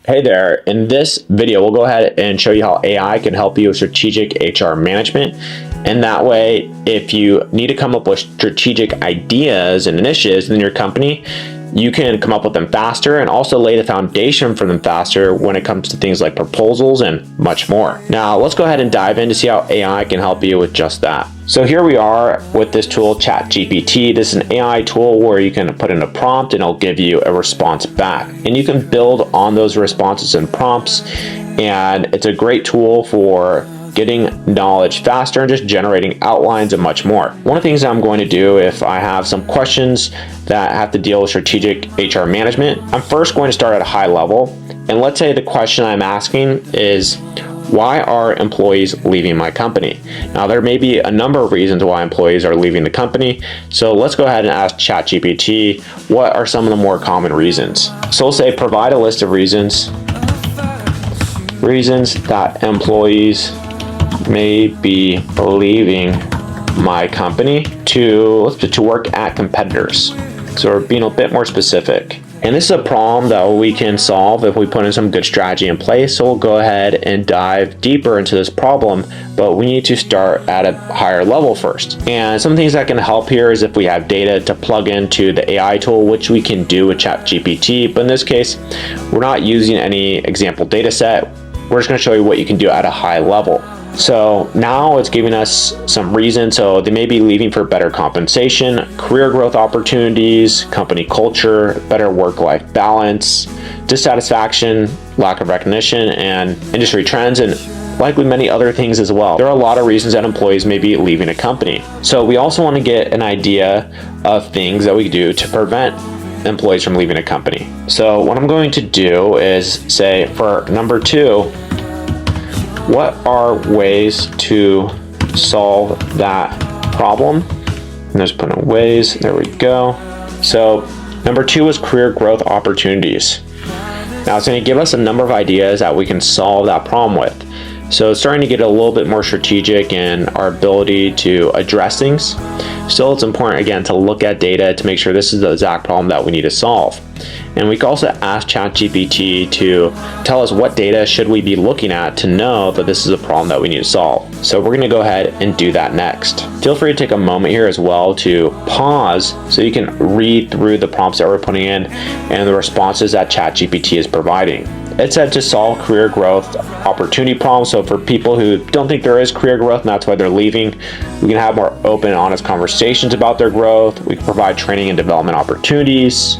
Hey there, in this video we'll go ahead and show you how AI can help you with strategic HR management. And that way, if you need to come up with strategic ideas and initiatives in your company, you can come up with them faster and also lay the foundation for them faster when it comes to things like proposals and much more. Now let's go ahead and dive in to see how AI can help you with just that. So here we are with this tool, ChatGPT. This is an AI tool where you can put in a prompt and it'll give you a response back. And you can build on those responses and prompts. And it's a great tool for getting knowledge faster and just generating outlines and much more. One of the things I'm going to do if I have some questions that have to deal with strategic HR management, I'm first going to start at a high level. And let's say the question I'm asking is, why are employees leaving my company? Now, there may be a number of reasons why employees are leaving the company. So let's go ahead and ask ChatGPT, what are some of the more common reasons? So we'll say, provide a list of reasons that employees may be leaving my company to work at competitors. So we're being a bit more specific. And this is a problem that we can solve if we put in some good strategy in place. So we'll go ahead and dive deeper into this problem, but we need to start at a higher level first. And some things that can help here is if we have data to plug into the AI tool, which we can do with ChatGPT. But in this case, we're not using any example data set. We're just going to show you what you can do at a high level. So now it's giving us some reasons. So they may be leaving for better compensation, career growth opportunities, company culture, better work-life balance, dissatisfaction, lack of recognition, and industry trends, and likely many other things as well. There are a lot of reasons that employees may be leaving a company. So we also want to get an idea of things that we do to prevent employees from leaving a company. So what I'm going to do is say, for number 2, what are ways to solve that problem? And just put in ways, there we go. So number 2 is career growth opportunities. Now it's going to give us a number of ideas that we can solve that problem with. So it's starting to get a little bit more strategic in our ability to address things. Still, it's important, again, to look at data to make sure this is the exact problem that we need to solve. And we can also ask ChatGPT to tell us what data should we be looking at to know that this is a problem that we need to solve. So we're going to go ahead and do that next. Feel free to take a moment here as well to pause so you can read through the prompts that we're putting in and the responses that ChatGPT is providing. It said to solve career growth opportunity problems. So for people who don't think there is career growth and that's why they're leaving, we can have more open and honest conversations about their growth. We can provide training and development opportunities.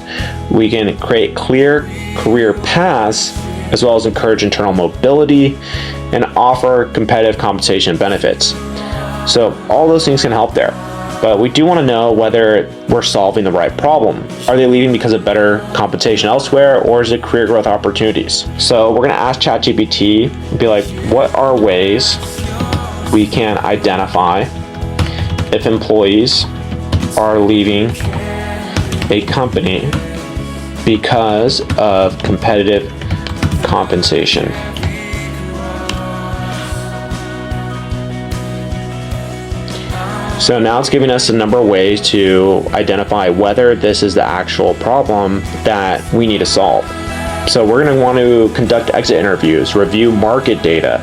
We can create clear career paths, as well as encourage internal mobility and offer competitive compensation benefits. So all those things can help there. But we do want to know whether we're solving the right problem. Are they leaving because of better compensation elsewhere, or is it career growth opportunities? So we're going to ask ChatGPT and be like, what are ways we can identify if employees are leaving a company because of competitive compensation? So now it's giving us a number of ways to identify whether this is the actual problem that we need to solve. So we're going to want to conduct exit interviews, review market data,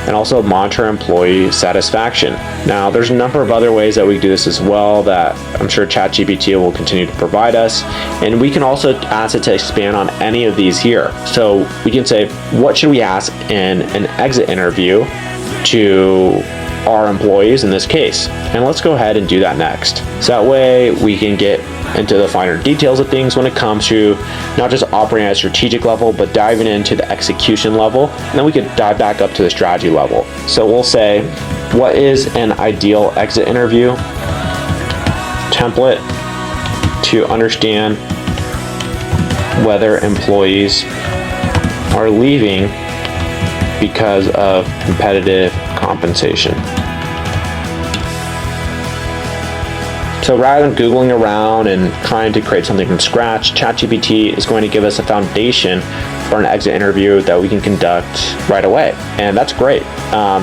and also monitor employee satisfaction. Now, there's a number of other ways that we do this as well that I'm sure ChatGPT will continue to provide us. And we can also ask it to expand on any of these here. So we can say, what should we ask in an exit interview to our employees in this case? And let's go ahead and do that next. So that way we can get into the finer details of things when it comes to not just operating at a strategic level, but diving into the execution level. And then we could dive back up to the strategy level. So we'll say, what is an ideal exit interview template to understand whether employees are leaving because of competitive compensation? So rather than Googling around and trying to create something from scratch, ChatGPT is going to give us a foundation for an exit interview that we can conduct right away. And that's great.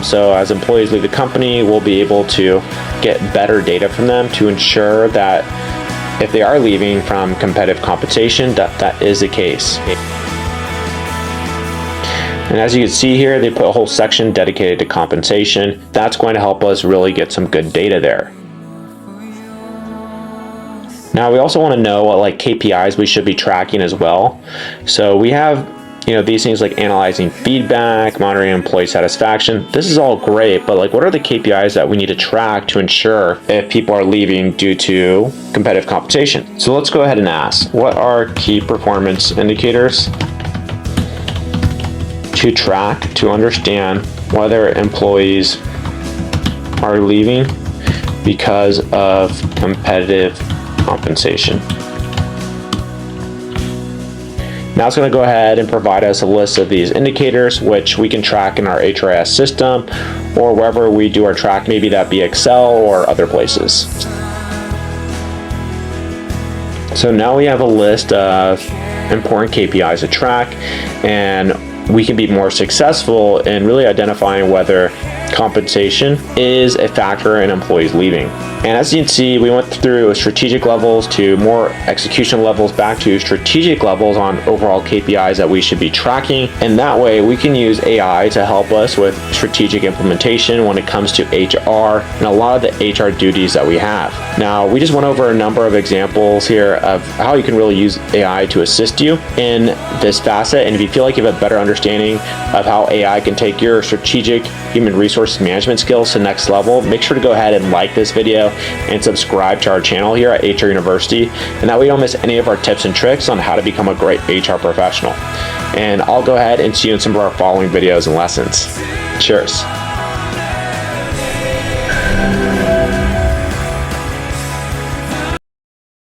So as employees leave the company, we'll be able to get better data from them to ensure that if they are leaving from competitive compensation, that is the case. And as you can see here, they put a whole section dedicated to compensation. That's going to help us really get some good data there. Now we also want to know what like KPIs we should be tracking as well. So we have these things like analyzing feedback, monitoring employee satisfaction. This is all great, but like what are the KPIs that we need to track to ensure if people are leaving due to competitive compensation? So let's go ahead and ask, what are key performance indicators to track to understand whether employees are leaving because of competitive compensation? Now it's going to go ahead and provide us a list of these indicators, which we can track in our HRIS system or wherever we do our track, maybe that be Excel or other places. So now we have a list of important KPIs to track, and we can be more successful in really identifying whether compensation is a factor in employees leaving. And as you can see, we went through strategic levels to more execution levels back to strategic levels on overall KPIs that we should be tracking. And that way we can use AI to help us with strategic implementation when it comes to HR and a lot of the HR duties that we have. Now, we just went over a number of examples here of how you can really use AI to assist you in this facet. And if you feel like you have a better understanding of how AI can take your strategic human resource management skills to the next level, make sure to go ahead and like this video and subscribe to our channel here at HR University, and that way you don't miss any of our tips and tricks on how to become a great HR professional. And I'll go ahead and see you in some of our following videos and lessons. Cheers.